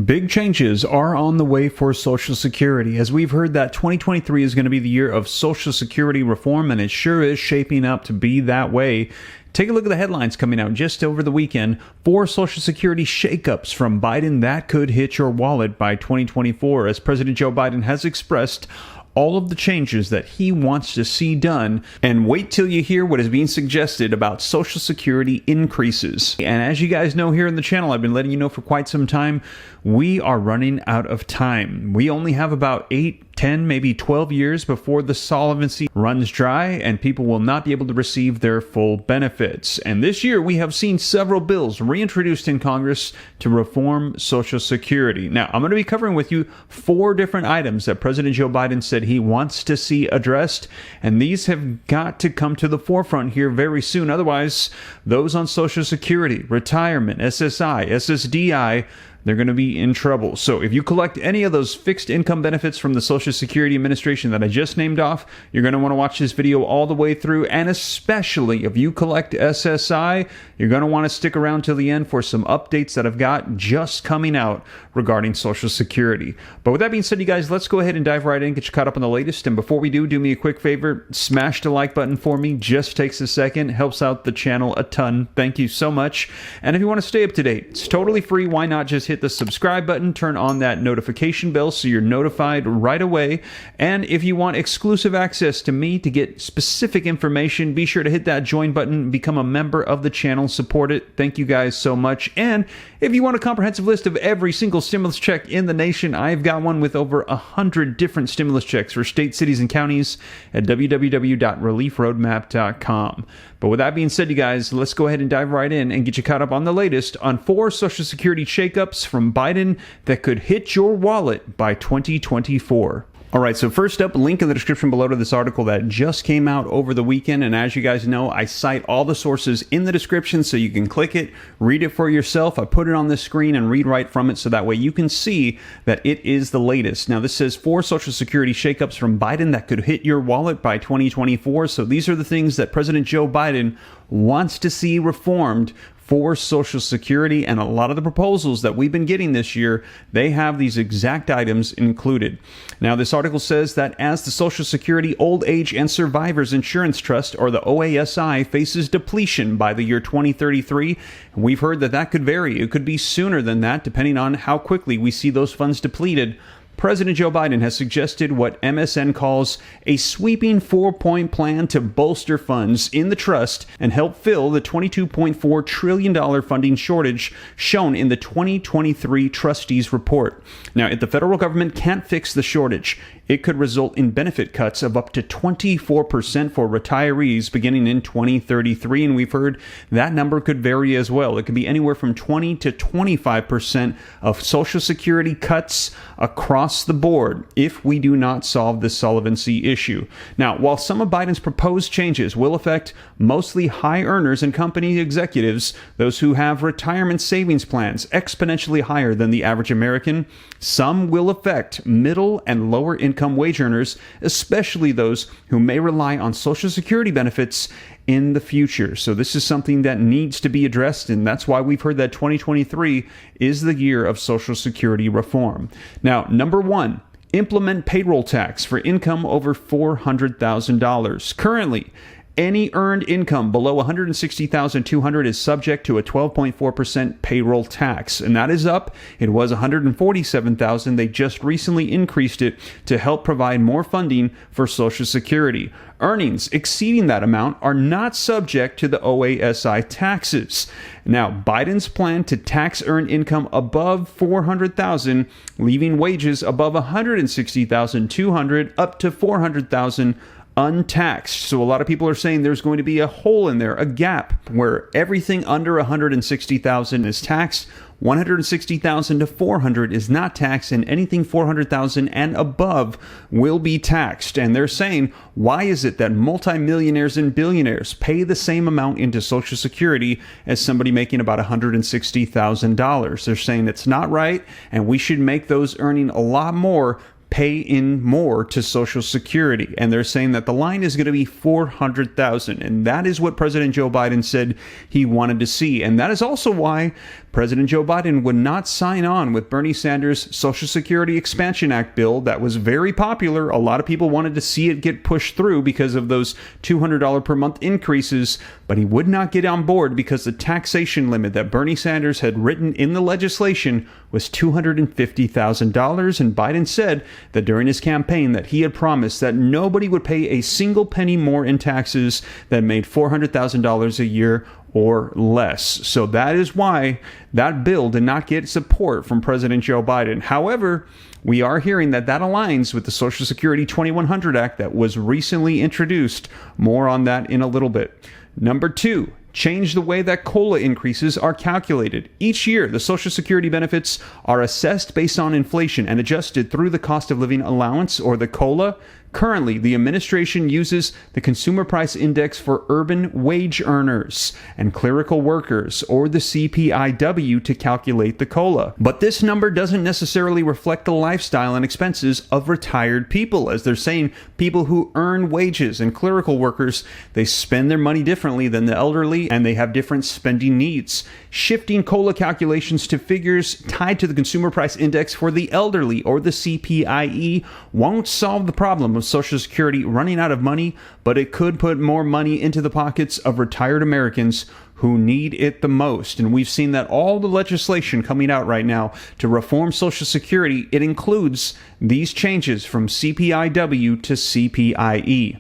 Big changes are on the way for Social Security, as we've heard that 2023 is going to be the year of Social Security reform, and it sure is shaping up to be that way. Take a look at the headlines coming out just over the weekend. 4 Social Security shakeups from Biden that could hit your wallet by 2024, as President Joe Biden has expressed all of the changes that he wants to see done. And wait till you hear what is being suggested about Social Security increases. And as you guys know here in the channel, I've been letting you know for quite some time, we are running out of time. We only have about 8, 10, maybe 12 years before the solvency runs dry and people will not be able to receive their full benefits. And this year we have seen several bills reintroduced in Congress to reform Social Security. Now, I'm going to be covering with you 4 different items that President Joe Biden said he wants to see addressed, and these have got to come to the forefront here very soon. Otherwise, those on Social Security, retirement, SSI, SSDI, they're going to be in trouble. So if you collect any of those fixed income benefits from the Social Security Administration that I just named off, you're going to want to watch this video all the way through. And especially if you collect SSI, you're going to want to stick around till the end for some updates that I've got just coming out regarding Social Security. But with that being said, you guys, let's go ahead and dive right in, get you caught up on the latest. And before we do me a quick favor, smash the like button for me. Just takes a second, helps out the channel a ton. Thank you so much. And if you want to stay up to date, it's totally free. Why not just hit the subscribe button, turn on that notification bell so you're notified right away. And if you want exclusive access to me to get specific information, be sure to hit that join button, become a member of the channel, support it. Thank you guys so much. And if you want a comprehensive list of every single stimulus check in the nation, I've got one with over 100 different stimulus checks for states, cities, and counties at www.reliefroadmap.com. But with that being said, you guys, let's go ahead and dive right in and get you caught up on the latest on 4 Social Security shakeups from Biden that could hit your wallet by 2024. All right, so first up, link in the description below to this article that just came out over the weekend. And as you guys know, I cite all the sources in the description so you can click it, read it for yourself. I put it on the screen and read right from it so that way you can see that it is the latest. Now, this says 4 Social Security shakeups from Biden that could hit your wallet by 2024. So these are the things that President Joe Biden wants to see reformed for Social Security, and a lot of the proposals that we've been getting this year, they have these exact items included. Now, this article says that as the Social Security Old Age and Survivors Insurance Trust, or the OASI, faces depletion by the year 2033, we've heard that that could vary. It could be sooner than that, depending on how quickly we see those funds depleted. President Joe Biden has suggested what MSN calls a sweeping 4-point plan to bolster funds in the trust and help fill the $22.4 trillion funding shortage shown in the 2023 Trustees Report. Now, if the federal government can't fix the shortage, it could result in benefit cuts of up to 24% for retirees beginning in 2033, and we've heard that number could vary as well. It could be anywhere from 20 to 25% of Social Security cuts across the board if we do not solve the solvency issue. Now, while some of Biden's proposed changes will affect mostly high earners and company executives, those who have retirement savings plans exponentially higher than the average American, some will affect middle and lower income wage earners, especially those who may rely on Social Security benefits in the future. So this is something that needs to be addressed, and that's why we've heard that 2023 is the year of Social Security reform. Now, number 1, implement payroll tax for income over $400,000. Currently, any earned income below $160,200 is subject to a 12.4% payroll tax, and that is up. It was $147,000. They just recently increased it to help provide more funding for Social Security. Earnings exceeding that amount are not subject to the OASI taxes. Now, Biden's plan to tax earned income above $400,000, leaving wages above $160,200 up to $400,000 untaxed. So a lot of people are saying there's going to be a hole in there, a gap, where everything under $160,000 is taxed, $160,000 to $400,000 is not taxed, and anything $400,000 and above will be taxed. And they're saying, why is it that multimillionaires and billionaires pay the same amount into Social Security as somebody making about $160,000? They're saying it's not right, and we should make those earning a lot more pay in more to Social Security. And they're saying that the line is going to be $400,000. And that is what President Joe Biden said he wanted to see. And that is also why President Joe Biden would not sign on with Bernie Sanders' Social Security Expansion Act bill that was very popular. A lot of people wanted to see it get pushed through because of those $200 per month increases, but he would not get on board because the taxation limit that Bernie Sanders had written in the legislation was $250,000, and Biden said that during his campaign that he had promised that nobody would pay a single penny more in taxes that made $400,000 a year or less. So that is why that bill did not get support from President Joe Biden. However, we are hearing that that aligns with the Social Security 2100 Act that was recently introduced. More on that in a little bit. Number 2, change the way that COLA increases are calculated. Each year, the Social Security benefits are assessed based on inflation and adjusted through the cost of living allowance, or the COLA. Currently, the administration uses the Consumer Price Index for urban wage earners and clerical workers, or the CPIW, to calculate the COLA. But this number doesn't necessarily reflect the lifestyle and expenses of retired people, as they're saying people who earn wages and clerical workers, they spend their money differently than the elderly, and they have different spending needs. Shifting COLA calculations to figures tied to the Consumer Price Index for the elderly, or the CPIE, won't solve the problem of Social Security running out of money, but it could put more money into the pockets of retired Americans who need it the most. And we've seen that all the legislation coming out right now to reform Social Security, it includes these changes from CPIW to CPIE.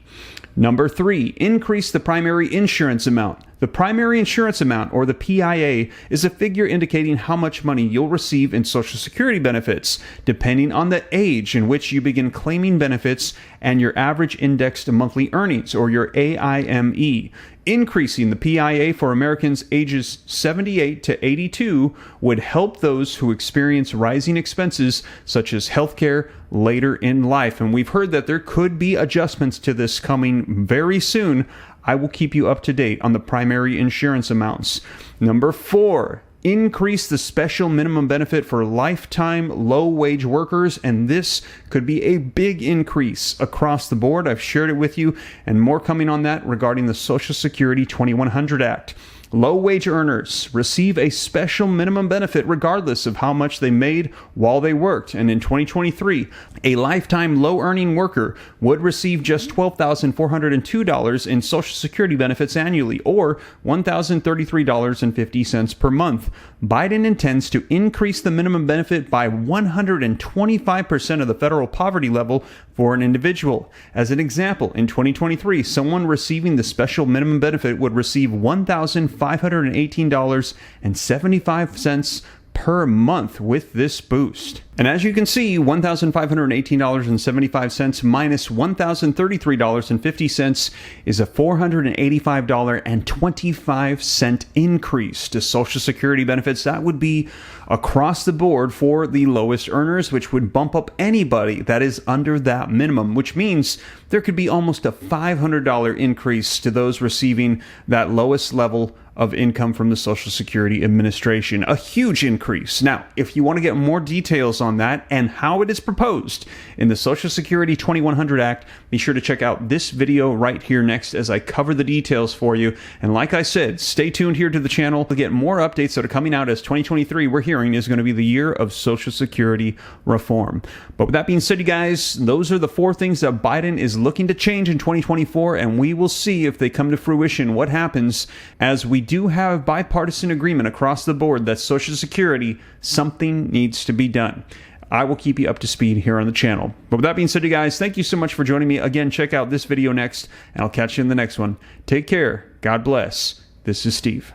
Number 3, increase the primary insurance amount. The primary insurance amount, or the PIA, is a figure indicating how much money you'll receive in Social Security benefits, depending on the age in which you begin claiming benefits and your average indexed monthly earnings, or your AIME. Increasing the PIA for Americans ages 78 to 82 would help those who experience rising expenses such as healthcare later in life. And we've heard that there could be adjustments to this coming very soon. I will keep you up to date on the primary insurance amounts. Number 4, increase the special minimum benefit for lifetime low-wage workers, and this could be a big increase across the board. I've shared it with you, and more coming on that regarding the Social Security 2100 Act. Low-wage earners receive a special minimum benefit regardless of how much they made while they worked. And in 2023, a lifetime low-earning worker would receive just $12,402 in Social Security benefits annually, or $1,033.50 per month. Biden intends to increase the minimum benefit by 125% of the federal poverty level for an individual. As an example, in 2023, someone receiving the special minimum benefit would receive $1,518.75 per month with this boost. And as you can see, $1,518.75 minus $1,033.50 is a $485.25 increase to Social Security benefits. That would be across the board for the lowest earners, which would bump up anybody that is under that minimum, which means there could be almost a $500 increase to those receiving that lowest level of income from the Social Security Administration. A huge increase. Now, if you want to get more details on that and how it is proposed in the Social Security 2100 Act, be sure to check out this video right here next as I cover the details for you. And like I said, stay tuned here to the channel to get more updates that are coming out, as 2023, we're hearing, is going to be the year of Social Security reform. But with that being said, you guys, those are the 4 things that Biden is looking to change in 2024, and we will see if they come to fruition, what happens, as we do have bipartisan agreement across the board that Social Security, something needs to be done. I will keep you up to speed here on the channel. But with that being said, you guys, thank you so much for joining me. Again, check out this video next, and I'll catch you in the next one. Take care. God bless. This is Steve.